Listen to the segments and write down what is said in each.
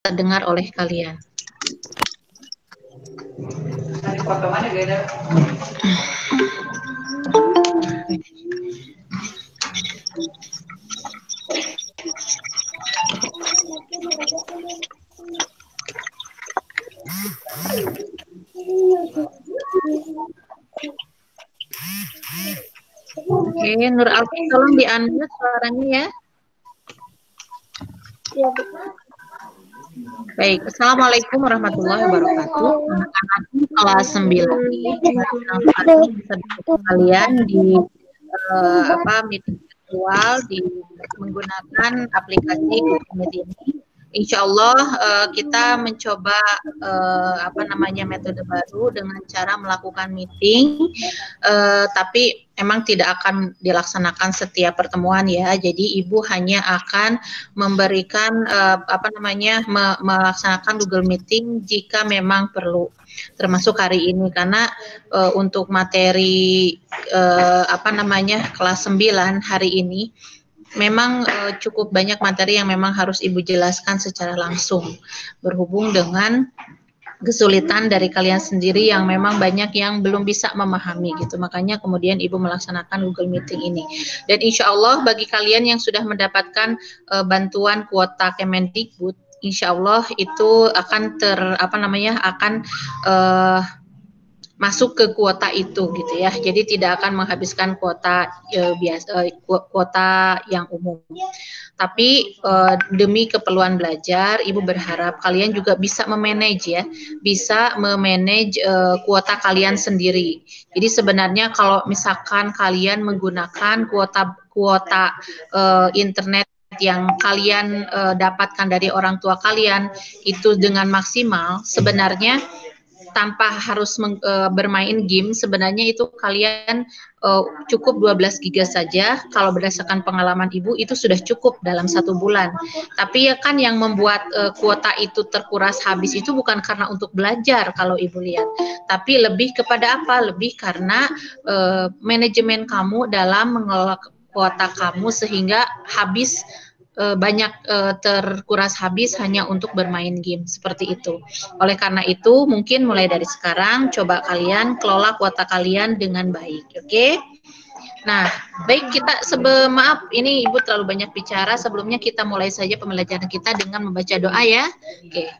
terdengar oleh kalian. Oke, Nur Alfi tolong di-unmute suaranya ya. Baik, Assalamualaikum warahmatullahi wabarakatuh. Anak-anak kelas 9 kalian di meeting virtual menggunakan aplikasi Google Meet ini. Insya Allah kita mencoba metode baru dengan cara melakukan meeting, tapi emang tidak akan dilaksanakan setiap pertemuan ya. Jadi Ibu hanya akan memberikan melaksanakan Google Meeting jika memang perlu, termasuk hari ini karena untuk materi kelas 9 hari ini memang cukup banyak materi yang memang harus Ibu jelaskan secara langsung berhubung dengan kesulitan dari kalian sendiri yang memang banyak yang belum bisa memahami gitu. Makanya kemudian Ibu melaksanakan Google Meeting ini. Dan insya Allah bagi kalian yang sudah mendapatkan bantuan kuota Kemendikbud, insya Allah itu akan masuk ke kuota itu gitu ya. Jadi tidak akan menghabiskan kuota kuota yang umum. Tapi demi keperluan belajar, Ibu berharap kalian juga bisa memanage ya, bisa memanage kuota kalian sendiri. Jadi sebenarnya kalau misalkan kalian menggunakan kuota internet yang kalian dapatkan dari orang tua kalian itu dengan maksimal, sebenarnya tanpa harus bermain game, sebenarnya itu kalian cukup 12 giga saja. Kalau berdasarkan pengalaman Ibu itu sudah cukup dalam 1 bulan. Tapi ya kan yang membuat kuota itu terkuras habis itu bukan karena untuk belajar kalau Ibu lihat, tapi lebih kepada apa? Lebih karena manajemen kamu dalam mengelola kuota kamu sehingga habis banyak terkuras habis hanya untuk bermain game seperti itu. Oleh karena itu mungkin mulai dari sekarang coba kalian kelola kuota kalian dengan baik, oke? Nah, baik kita maaf ini Ibu terlalu banyak bicara. Sebelumnya kita mulai saja pembelajaran kita dengan membaca doa ya. Oke.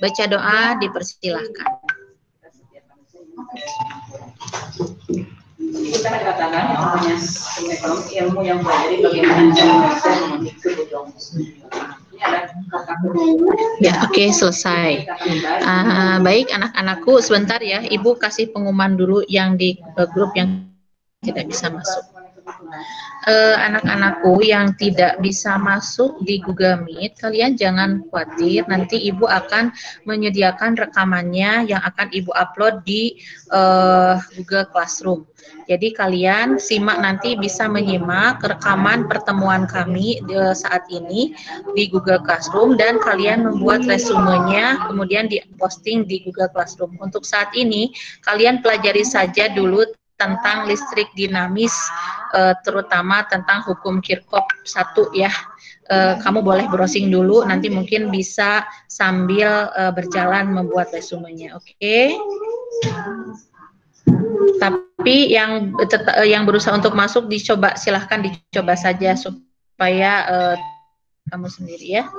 Baca doa dipersilahkan. Kita katakan yang namanya ilmu yang belajar bagaimana cara ya, oke, selesai. Baik anak-anakku, sebentar ya, Ibu kasih pengumuman dulu yang di grup yang tidak bisa masuk. Anak-anakku yang tidak bisa masuk di Google Meet, kalian jangan khawatir, nanti Ibu akan menyediakan rekamannya yang akan Ibu upload di Google Classroom. Jadi kalian simak nanti bisa menyimak rekaman pertemuan kami saat ini di Google Classroom dan kalian membuat resumenya kemudian diposting di Google Classroom. Untuk saat ini kalian pelajari saja dulu tentang listrik dinamis, terutama tentang hukum Kirchhoff 1 ya. Kamu boleh browsing dulu, nanti mungkin bisa sambil berjalan membuat resumenya, oke? Tapi yang berusaha untuk masuk dicoba, silahkan dicoba saja supaya kamu sendiri ya.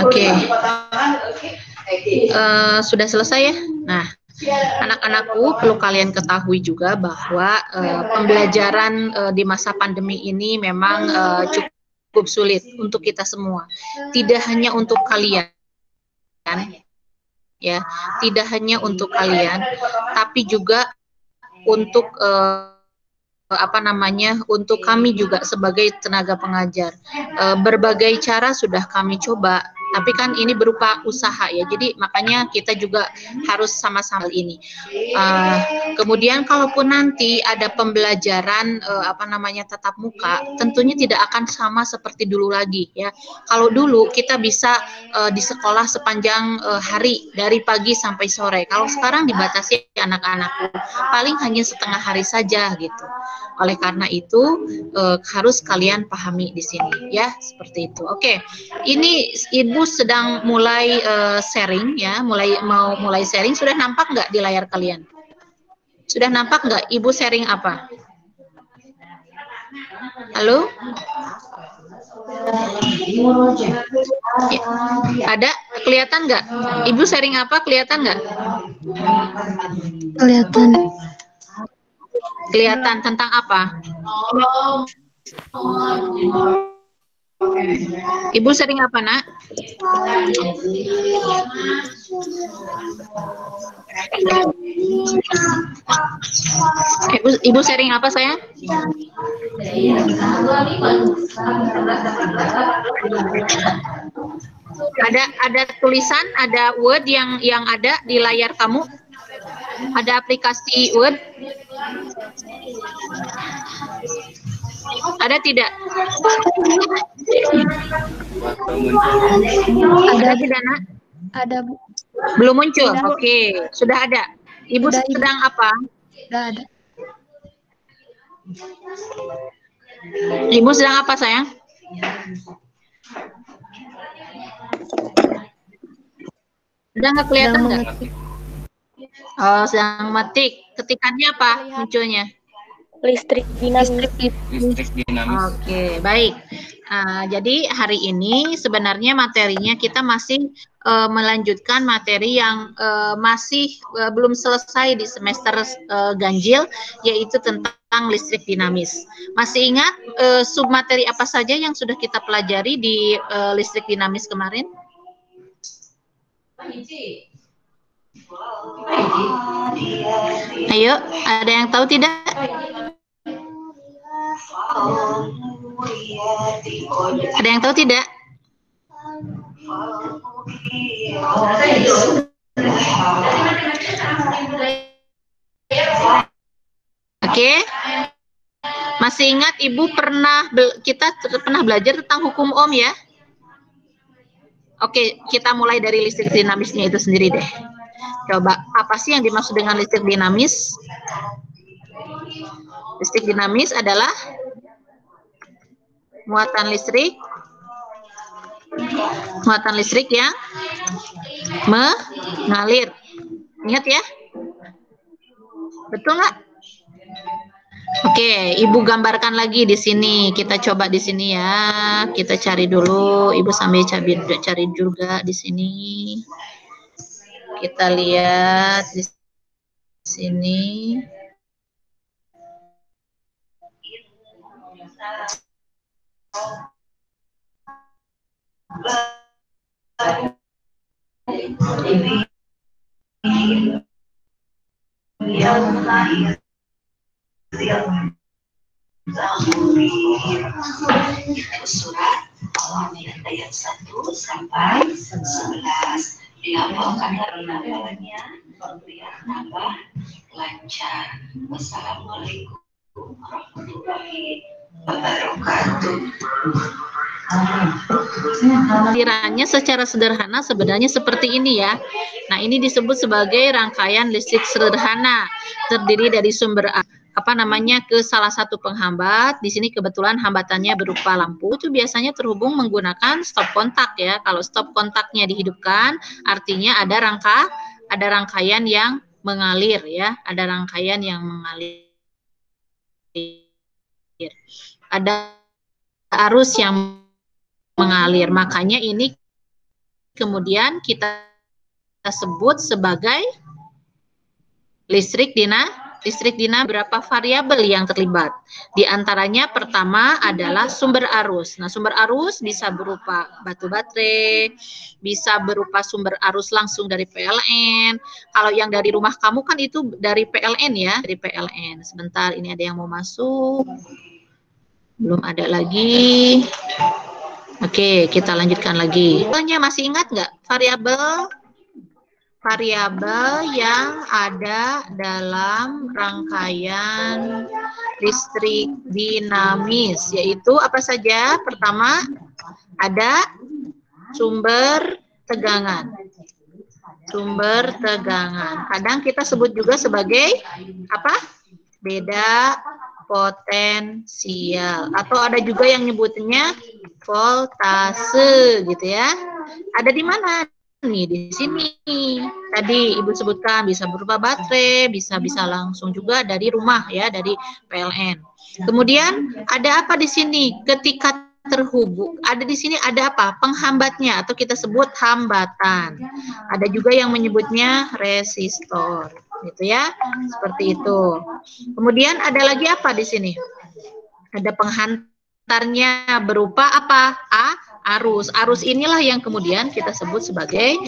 Oke. Sudah selesai ya? Nah, anak-anakku perlu kalian ketahui juga bahwa pembelajaran di masa pandemi ini memang cukup sulit untuk kita semua. Tidak hanya untuk kalian, ya, tidak hanya untuk kalian, tapi juga untuk untuk kami juga sebagai tenaga pengajar. Berbagai cara sudah kami coba Tapi kan ini berupa usaha ya, jadi makanya kita juga harus sama-sama ini. Kemudian kalaupun nanti ada pembelajaran tatap muka, tentunya tidak akan sama seperti dulu lagi ya. Kalau dulu kita bisa di sekolah sepanjang hari dari pagi sampai sore. Kalau sekarang dibatasi anak-anakku paling hanya setengah hari saja gitu. Oleh karena itu harus kalian pahami di sini ya, seperti itu. Oke, ini Ibu sedang mulai sharing ya, mau mulai sharing. Sudah nampak nggak di layar kalian? Sudah nampak nggak Ibu sharing apa? Halo? Ya. Ada kelihatan nggak? Ibu sharing apa? Kelihatan nggak? Kelihatan. Kelihatan tentang apa? Ibu sharing apa, Nak? Ibu sharing apa, sayang? Ada tulisan, ada Word yang ada di layar kamu? Ada aplikasi Word? Ada tidak? Ada tidak, Nak? Ada, Bu. Belum muncul? Sudah. Oke, sudah ada. Ibu Sudah, sedang apa? Sudah ada. Ibu sedang apa, sayang? Sudah nggak kelihatan nggak? Oh, sedang metik. Ketikannya apa munculnya? Listrik dinamis. Oke, baik. Jadi hari ini sebenarnya materinya kita masih melanjutkan materi yang masih belum selesai di semester ganjil, yaitu tentang listrik dinamis. Masih ingat submateri apa saja yang sudah kita pelajari di listrik dinamis kemarin? Ayo, ada yang tahu tidak? Ada yang tahu tidak? Oke. Masih ingat Ibu kita pernah belajar tentang hukum Ohm ya? Oke, kita mulai dari listrik dinamisnya itu sendiri deh. Coba, apa sih yang dimaksud dengan listrik dinamis? Listrik dinamis adalah muatan listrik yang mengalir. Ingat ya? Betul nggak? Oke, Ibu gambarkan lagi di sini. Kita coba di sini ya. Kita cari dulu. Ibu sambil cari juga di sini. Kita lihat di sini. Surat ayat 1 sampai 11 dilaporkan hafalannya biar tambah lancar. Wassalamualaikum warahmatullahi wabarakatuh. Alirannya secara sederhana sebenarnya seperti ini ya. Nah, ini disebut sebagai rangkaian listrik sederhana, terdiri dari sumber ke salah satu penghambat. Di sini kebetulan hambatannya berupa lampu, itu biasanya terhubung menggunakan stop kontak ya. Kalau stop kontaknya dihidupkan, artinya ada rangkaian yang mengalir ya, ada rangkaian yang mengalir. Ada arus yang mengalir. Makanya ini kemudian kita sebut sebagai listrik dinamis. Berapa variabel yang terlibat? Di antaranya pertama adalah sumber arus. Nah, sumber arus bisa berupa batu baterai, bisa berupa sumber arus langsung dari PLN. Kalau yang dari rumah kamu kan itu dari PLN ya, dari PLN. Sebentar, ini ada yang mau masuk. Belum ada lagi. Oke, kita lanjutkan lagi. Masih ingat nggak variabel yang ada dalam rangkaian listrik dinamis, yaitu apa saja? Pertama, ada sumber tegangan. Sumber tegangan. Kadang kita sebut juga sebagai apa? Beda potensial. Atau ada juga yang nyebutnya voltase gitu ya. Ada di mana? Nih di sini. Tadi Ibu sebutkan bisa berupa baterai, bisa langsung juga dari rumah ya, dari PLN. Kemudian ada apa di sini? Ketika terhubung, ada di sini ada apa? Penghambatnya atau kita sebut hambatan. Ada juga yang menyebutnya resistor, gitu ya. Seperti itu. Kemudian ada lagi apa di sini? Ada penghantarnya berupa apa? Arus. Arus inilah yang kemudian kita sebut sebagai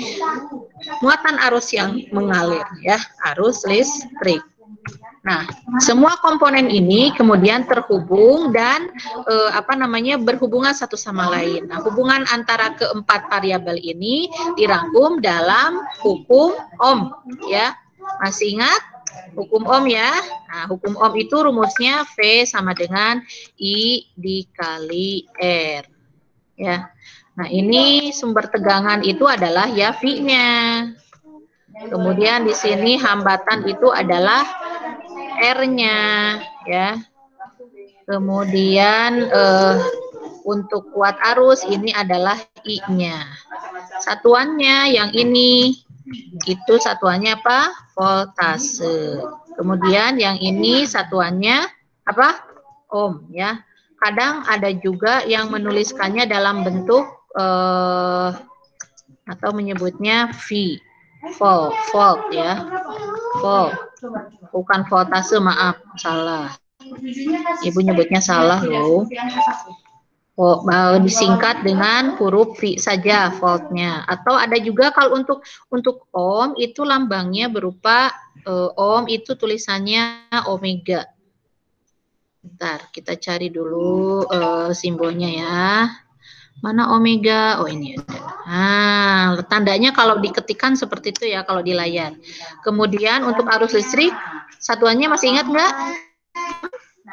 muatan arus yang mengalir ya, arus listrik. Nah, semua komponen ini kemudian terhubung dan berhubungan satu sama lain. Nah, hubungan antara keempat variabel ini dirangkum dalam hukum Ohm ya. Masih ingat hukum Ohm ya? Nah, hukum Ohm itu rumusnya V sama dengan I dikali R. Ya. Nah, ini sumber tegangan itu adalah ya V-nya. Kemudian di sini hambatan itu adalah R-nya ya. Kemudian untuk kuat arus ini adalah I-nya. Satuannya yang ini itu satuannya apa? Voltase. Kemudian yang ini satuannya apa? Ohm ya. Kadang ada juga yang menuliskannya dalam bentuk atau menyebutnya V, volt ya, volt, bukan voltase, maaf, salah. Ibu nyebutnya salah loh. Disingkat dengan huruf V saja voltnya. Atau ada juga kalau untuk ohm itu lambangnya berupa ohm itu tulisannya omega. Bentar, kita cari dulu simbolnya ya. Mana omega? Oh, ini ada. Nah, tandanya kalau diketikkan seperti itu ya kalau di layar. Kemudian untuk arus listrik, satuannya masih ingat nggak?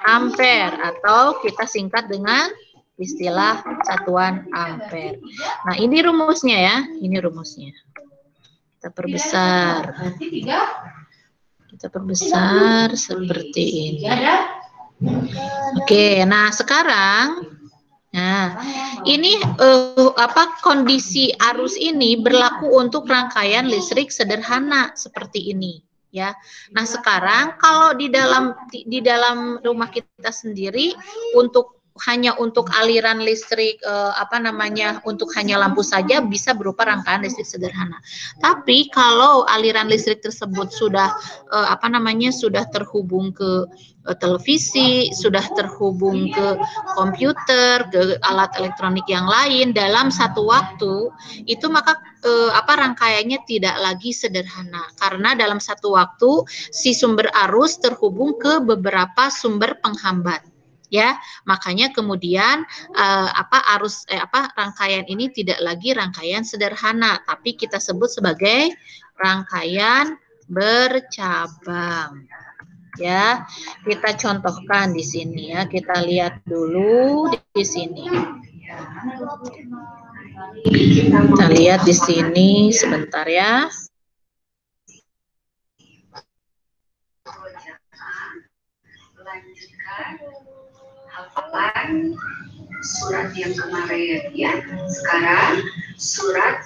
Ampere atau kita singkat dengan istilah satuan ampere. Nah, ini rumusnya ya. Ini rumusnya. Kita perbesar. Kita perbesar seperti ini. Oke, nah sekarang ini kondisi arus ini berlaku untuk rangkaian listrik sederhana seperti ini ya. Nah, sekarang kalau di dalam rumah kita sendiri hanya untuk aliran listrik untuk hanya lampu saja bisa berupa rangkaian listrik sederhana. Tapi kalau aliran listrik tersebut sudah sudah terhubung ke televisi, sudah terhubung ke komputer, ke alat elektronik yang lain dalam satu waktu, itu maka rangkaiannya tidak lagi sederhana karena dalam satu waktu si sumber arus terhubung ke beberapa sumber penghambat. Ya, makanya kemudian rangkaian ini tidak lagi rangkaian sederhana, tapi kita sebut sebagai rangkaian bercabang. Ya, kita contohkan di sini ya. Kita lihat dulu di sini. Kita lihat di sini sebentar ya. Hafalan surat yang kemarin ya. Sekarang surat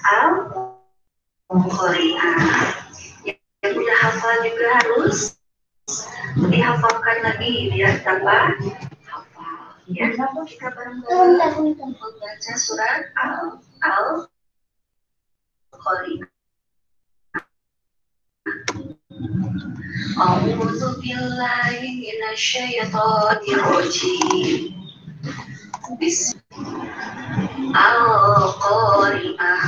Al-Qari'ah. Yang udah hafal juga harus dihafalkan lagi biar tambah hafal ya. Kita bareng-bareng membaca surat Al-Qari'ah. A'udzu billahi minasyaitonir rajim. Al-Qari'ah.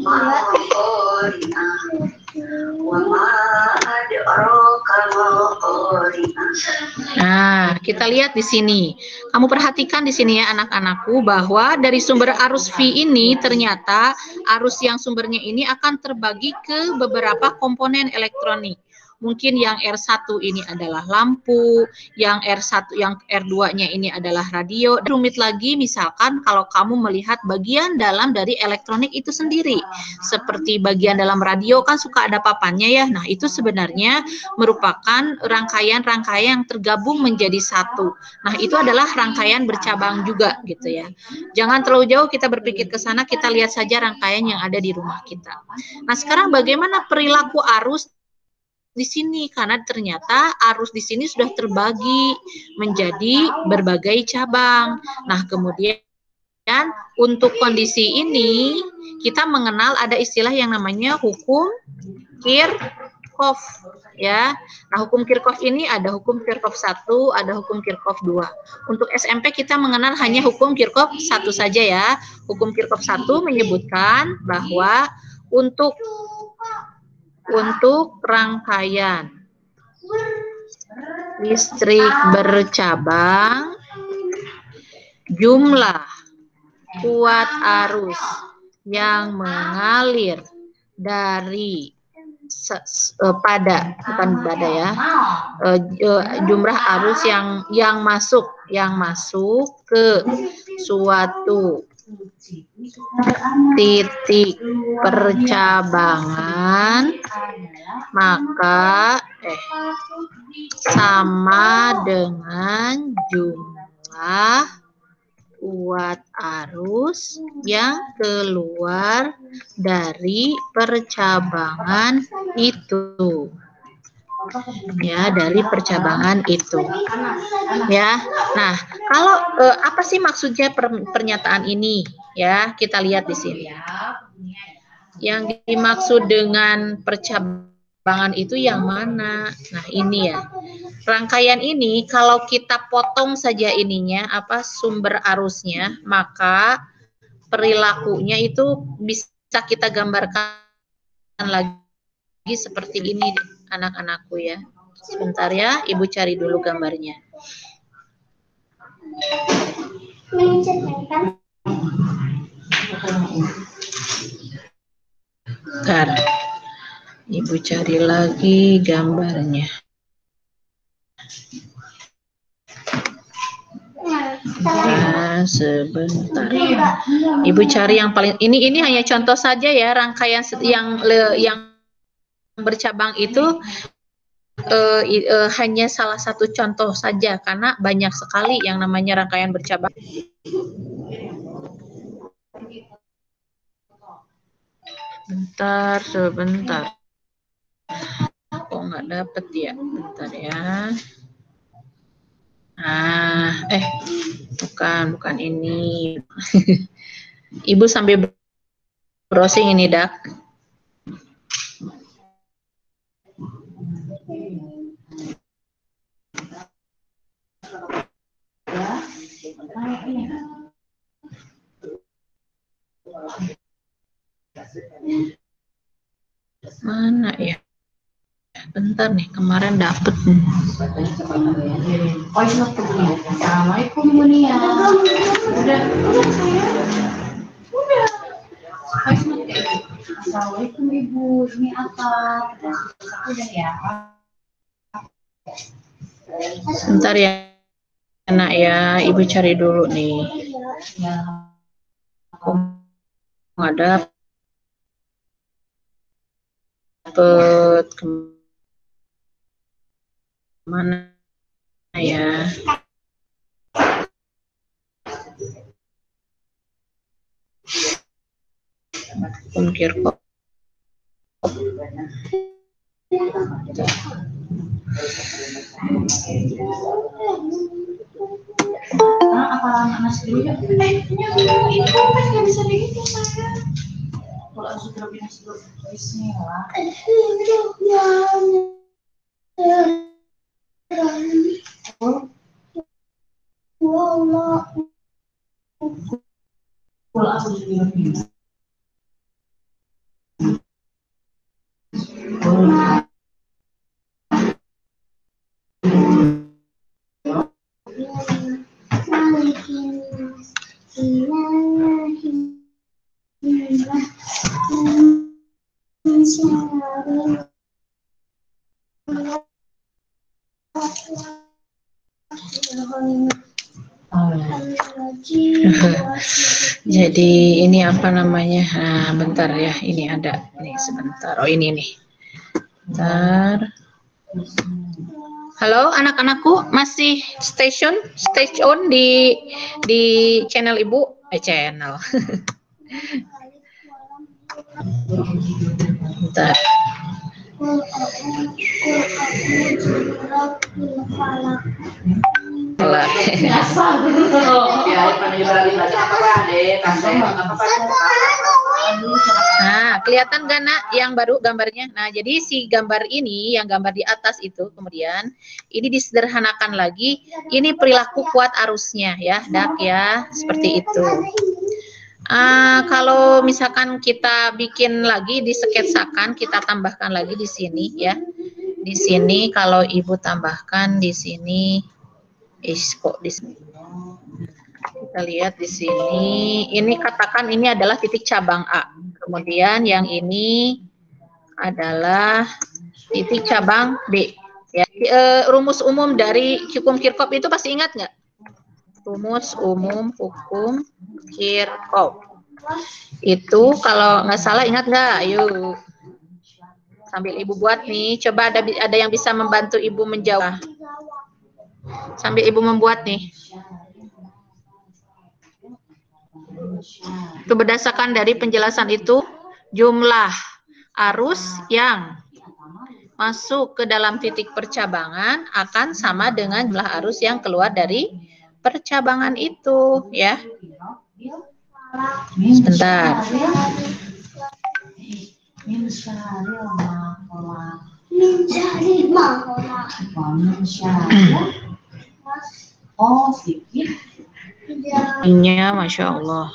Al-Qari'ah. Wa ma adraka mal-Qari'ah. Nah, kita lihat di sini. Kamu perhatikan di sini ya anak-anakku bahwa dari sumber arus V ini ternyata arus yang sumbernya ini akan terbagi ke beberapa komponen elektronik. Mungkin yang R1 ini adalah lampu, yang R1, yang R2-nya ini adalah radio. Rumit lagi misalkan kalau kamu melihat bagian dalam dari elektronik itu sendiri. Seperti bagian dalam radio kan suka ada papannya ya. Nah, itu sebenarnya merupakan rangkaian-rangkaian yang tergabung menjadi satu. Nah, itu adalah rangkaian bercabang juga gitu ya. Jangan terlalu jauh kita berpikir ke sana, kita lihat saja rangkaian yang ada di rumah kita. Nah, sekarang bagaimana perilaku arus di sini karena ternyata arus di sini sudah terbagi menjadi berbagai cabang. Nah, kemudian untuk kondisi ini kita mengenal ada istilah yang namanya hukum Kirchhoff ya. Nah, hukum Kirchhoff ini ada hukum Kirchhoff 1, ada hukum Kirchhoff 2. Untuk SMP kita mengenal hanya hukum Kirchhoff 1 saja ya. Hukum Kirchhoff 1 menyebutkan bahwa untuk rangkaian listrik bercabang, jumlah kuat arus yang mengalir dari jumlah arus yang masuk ke suatu titik percabangan maka sama dengan jumlah kuat arus yang keluar dari percabangan itu. Ya, dari percabangan itu. Ya. Nah, kalau apa sih maksudnya pernyataan ini? Ya, kita lihat di sini. Yang dimaksud dengan percabangan itu yang mana? Nah, ini ya. Rangkaian ini kalau kita potong saja ininya sumber arusnya, maka perilakunya itu bisa kita gambarkan lagi seperti ini anak-anakku ya. Sebentar ya, Ibu cari dulu gambarnya. Bentar. Ibu cari lagi gambarnya. Nah, sebentar. Ibu cari yang paling ini hanya contoh saja ya, rangkaian yang bercabang itu hanya salah satu contoh saja karena banyak sekali yang namanya rangkaian bercabang. Sebentar. Kok nggak dapet ya? Bentar ya. Bukan ini. Ibu sambil browsing ini, Dak. Mana ya? Bentar nih, kemarin dapet nih. Assalamualaikum Munia. Udah. Assalamualaikum Ibu, ini apa? Udah ya. Bentar ya, Nak ya, Ibu cari dulu nih. Ada kemana ya? Hukum Kirchhoff. Apa anak dulu ya? Ini kan nggak bisa begitu saya. Kalau harus terlebih dahulu. Bismillah. Kalau aku terlebih. Jadi ini apa namanya? Nah, bentar ya. Ini ada nih sebentar. Oh ini nih. Bentar. Halo anak-anakku, masih stay on di channel Ibu, channel. Bentar. Nah, kelihatan gak nak yang baru gambarnya? Nah, jadi si gambar ini, yang gambar di atas itu, kemudian ini disederhanakan lagi. Ini perilaku kuat arusnya ya, Dak ya, seperti itu. Kalau misalkan kita bikin lagi, disketsakan, kita tambahkan lagi di sini ya. Di sini kalau Ibu tambahkan di sini, kok di sini. Kita lihat di sini, ini katakan ini adalah titik cabang A. Kemudian yang ini adalah titik cabang B. Ya, rumus umum dari hukum Kirchhoff itu pasti ingat nggak? Rumus umum hukum Kirchhoff. Itu kalau nggak salah ingat nggak? Yuk. Sambil Ibu buat nih, coba ada yang bisa membantu Ibu menjawab. Sambil Ibu membuat nih. Itu berdasarkan dari penjelasan itu, jumlah arus yang masuk ke dalam titik percabangan akan sama dengan jumlah arus yang keluar dari percabangan itu, ya. Sebentar. Oh, sedikit. Iya, Masya Allah.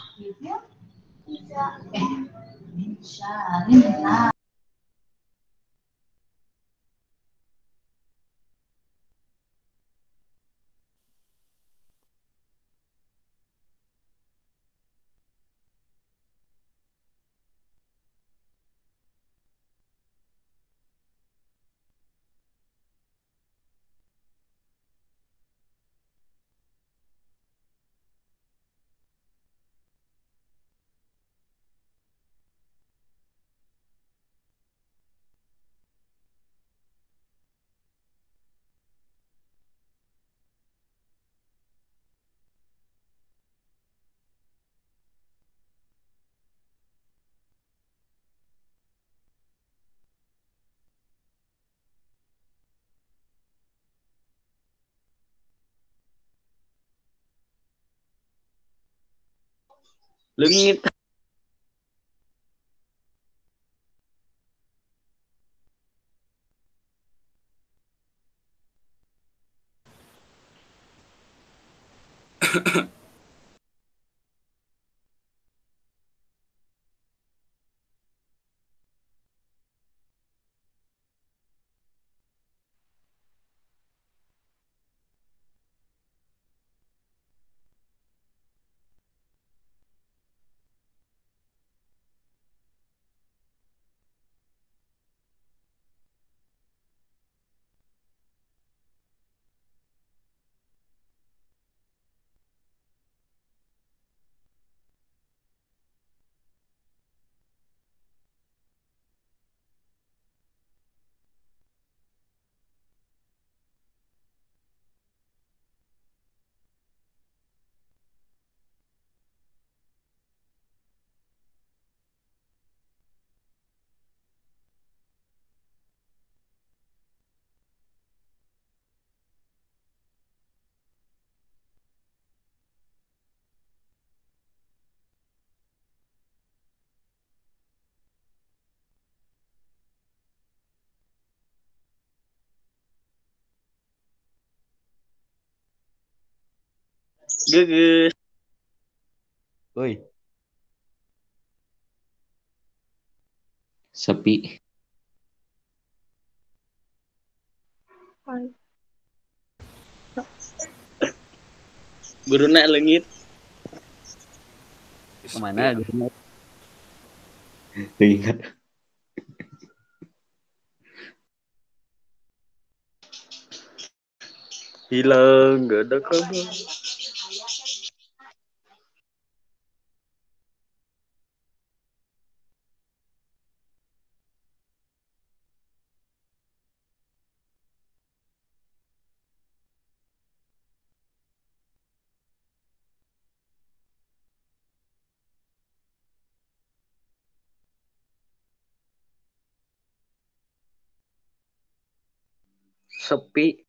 Lengit. Geges. Woi. Sepi. Guru nak lengit. Kemana guru nak? Ingat. Hilang, gak ada kabar. Sepi.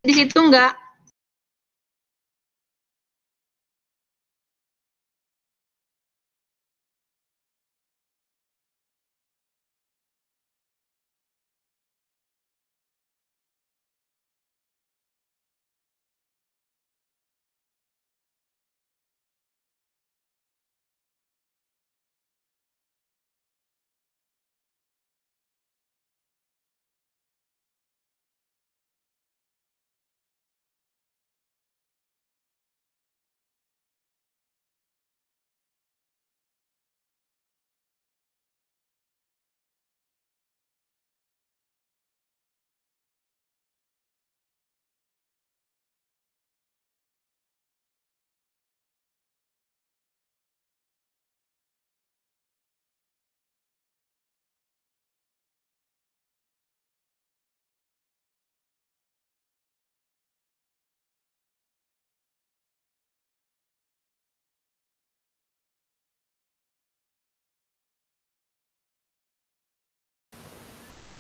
Di situ enggak?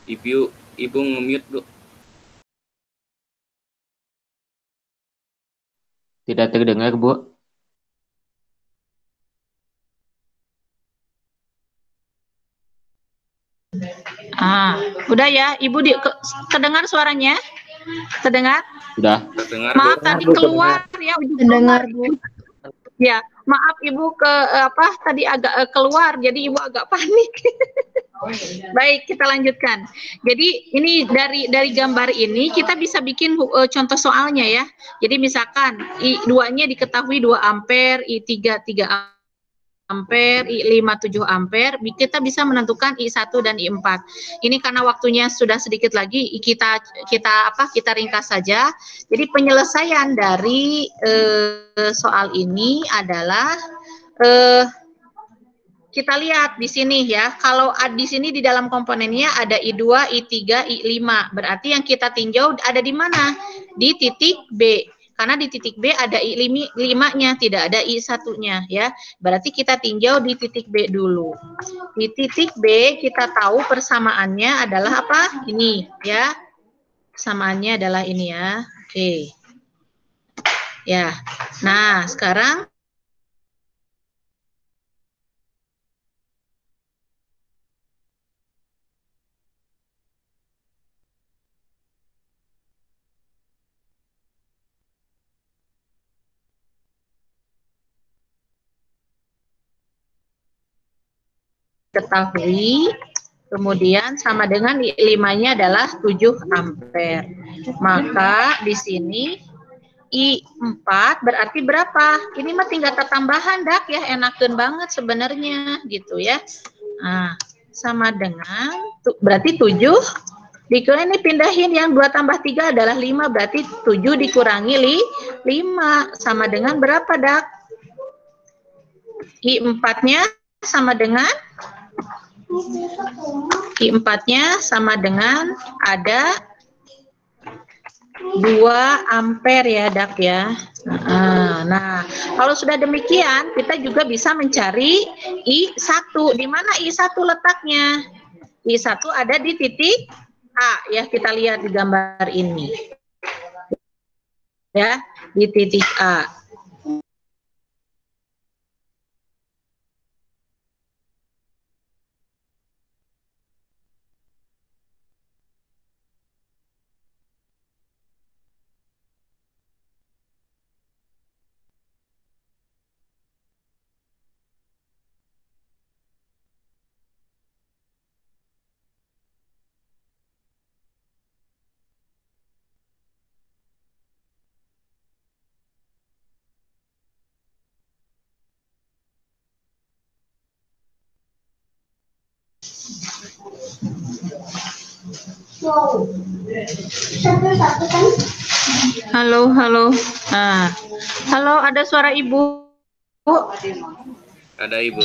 Ibu nge-mute, Bu. Tidak terdengar, Bu. Udah ya, Ibu kedengar suaranya? Terdengar? Sudah. Terdengar, Maaf Bu. tadi keluar ya ujung Mendengar, keluar. Bu. Ya, maaf Ibu tadi agak keluar, jadi Ibu agak panik. Baik, kita lanjutkan. Jadi ini dari gambar ini kita bisa bikin contoh soalnya ya. Jadi misalkan I2-nya diketahui 2 ampere, I3 3 ampere, I5 7 ampere, kita bisa menentukan I1 dan I4. Ini karena waktunya sudah sedikit lagi, kita ringkas saja. Jadi penyelesaian dari soal ini adalah kita lihat di sini ya. Kalau di sini di dalam komponennya ada I2, I3, I5. Berarti yang kita tinjau ada di mana? Di titik B. Karena di titik B ada I5-nya, tidak ada I1-nya ya. Berarti kita tinjau di titik B dulu. Di titik B kita tahu persamaannya adalah apa? Ini ya. Persamaannya adalah ini ya. Oke. Ya. Nah, sekarang ketahui, kemudian sama dengan I5-nya adalah 7 ampere. Maka di sini I4 berarti berapa? Ini mah tinggal tambahan dak ya, enakeun banget sebenarnya gitu ya. Nah, sama dengan berarti 7 Dikurangi ini pindahin yang 2 tambah 3 adalah 5, berarti 7 dikurangi 5 sama dengan berapa, Dak? I4-nya sama dengan I4-nya sama dengan ada 2 ampere ya, Dak ya. Nah, kalau sudah demikian, kita juga bisa mencari I1. Di mana I1 letaknya? I1 ada di titik A ya, kita lihat di gambar ini. Ya, di titik A. Halo, halo. Nah, halo, ada suara ibu? Ada Ibu.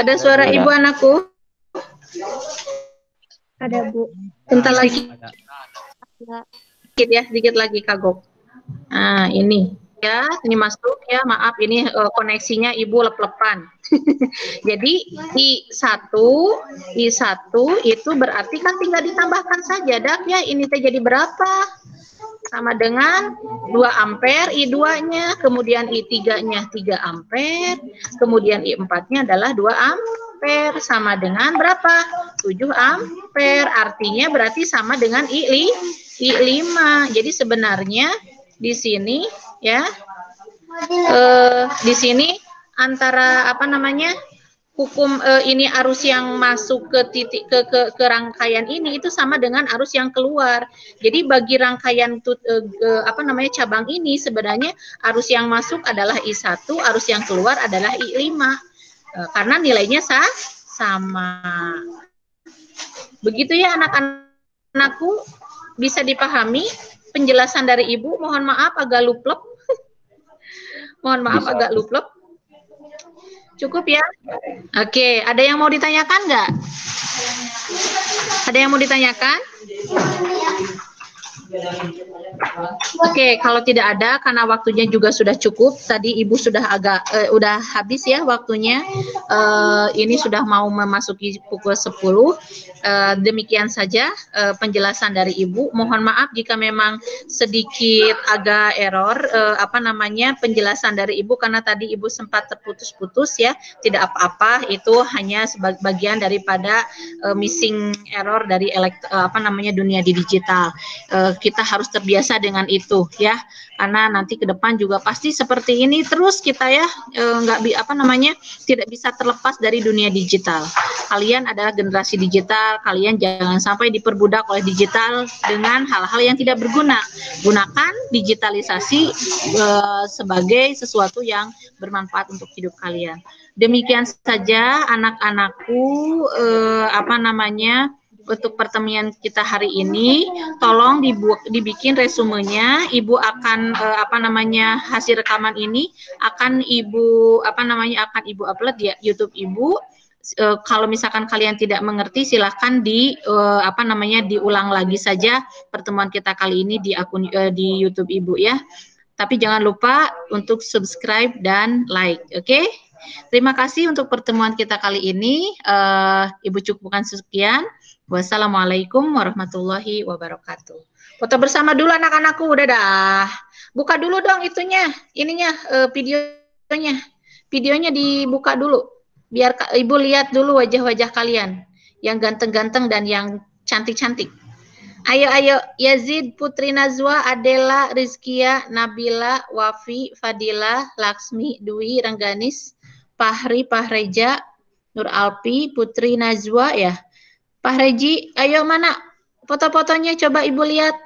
Ada suara ibu anakku? Ada, Bu. Bentar lagi, Ada. sedikit ya, sedikit lagi kagok. Nah, ini ya, ini masuk ya. Maaf, ini koneksinya ibu lep-lepan. Jadi I1 itu berarti kan tinggal ditambahkan saja, Dak ya. Ini teh jadi berapa? Sama dengan 2 ampere I2-nya, kemudian I3-nya 3 ampere, kemudian I4-nya adalah 2 ampere, sama dengan berapa? 7 ampere, artinya berarti sama dengan I5. Jadi sebenarnya di sini ya, di sini antara apa namanya, hukum ini arus yang masuk ke titik ke rangkaian ini itu sama dengan arus yang keluar. Jadi bagi rangkaian apa namanya cabang ini sebenarnya arus yang masuk adalah I1, arus yang keluar adalah I5. Karena nilainya sama. Begitu ya anak-anakku, bisa dipahami penjelasan dari Ibu? Mohon maaf agak luplep. Mohon maaf Bisa. agak luplep. Cukup ya? Oke, ada yang mau ditanyakan nggak? Ada yang mau ditanyakan? Oke, kalau tidak ada, karena waktunya juga sudah cukup. Tadi Ibu sudah udah habis ya waktunya. Ini sudah mau memasuki pukul 10. Demikian saja penjelasan dari Ibu. Mohon maaf jika memang sedikit agak error apa namanya penjelasan dari Ibu, karena tadi Ibu sempat terputus-putus ya. Tidak apa-apa, itu hanya sebagai bagian daripada missing error dari apa namanya dunia digital. Kita harus terbiasa dengan itu ya, karena nanti ke depan juga pasti seperti ini terus kita ya, apa namanya tidak bisa terlepas dari dunia digital. Kalian adalah generasi digital, kalian jangan sampai diperbudak oleh digital dengan hal-hal yang tidak berguna. Gunakan digitalisasi sebagai sesuatu yang bermanfaat untuk hidup kalian. Demikian saja anak-anakku, apa namanya, untuk pertemuan kita hari ini. Tolong dibikin resumenya. Ibu akan apa namanya hasil rekaman ini akan Ibu apa namanya akan Ibu upload di YouTube Ibu. Kalau misalkan kalian tidak mengerti, silahkan apa namanya diulang lagi saja pertemuan kita kali ini di akun di YouTube Ibu ya. Tapi jangan lupa untuk subscribe dan like, oke? Terima kasih untuk pertemuan kita kali ini. Ibu cukupkan sekian. Wassalamualaikum warahmatullahi wabarakatuh. Foto bersama dulu anak-anakku, udah dah. Buka dulu dong itunya, ininya videonya. Videonya dibuka dulu. Biar Ibu lihat dulu wajah-wajah kalian yang ganteng-ganteng dan yang cantik-cantik. Ayo, Yazid, Putri Nazwa, Adela, Rizkia, Nabila, Wafi, Fadila, Laksmi, Dwi, Rengganis, Fahri, Fahreja, Nur Alpi, Putri Nazwa ya. Pak Reji, ayo mana foto-fotonya coba Ibu lihat.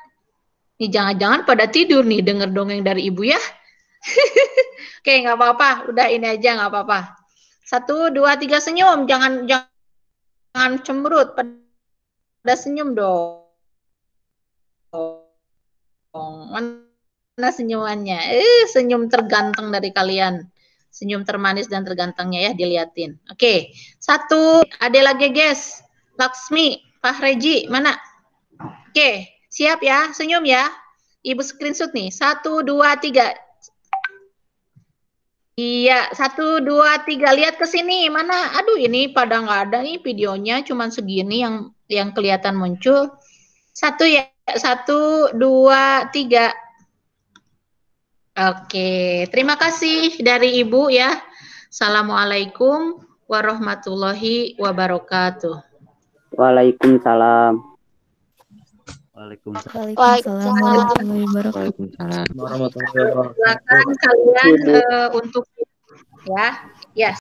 Nih jangan-jangan pada tidur nih denger dongeng dari Ibu ya. Oke, nggak apa-apa, udah ini aja nggak apa-apa. 1, 2, 3 senyum, jangan cemberut. Pada pada senyum dong. Mana senyumannya? Senyum terganteng dari kalian. Senyum termanis dan tergantengnya ya, diliatin. Oke, satu. Ada lagi guys. Laksmi, Pak Reji, mana? Oke, siap ya, senyum ya. Ibu screenshot nih. 1, 2, 3. Iya, 1, 2, 3. Lihat ke sini. Mana? Aduh, ini pada nggak ada nih videonya. Cuman segini yang kelihatan muncul. 1 ya. 1, 2, 3. Oke, terima kasih dari Ibu ya. Assalamualaikum warahmatullahi wabarakatuh. Waalaikumsalam. Waalaikumsalam. Waalaikumsalam warahmatullahi Waalaikumsalam. Silakan kalian untuk ya. Ya,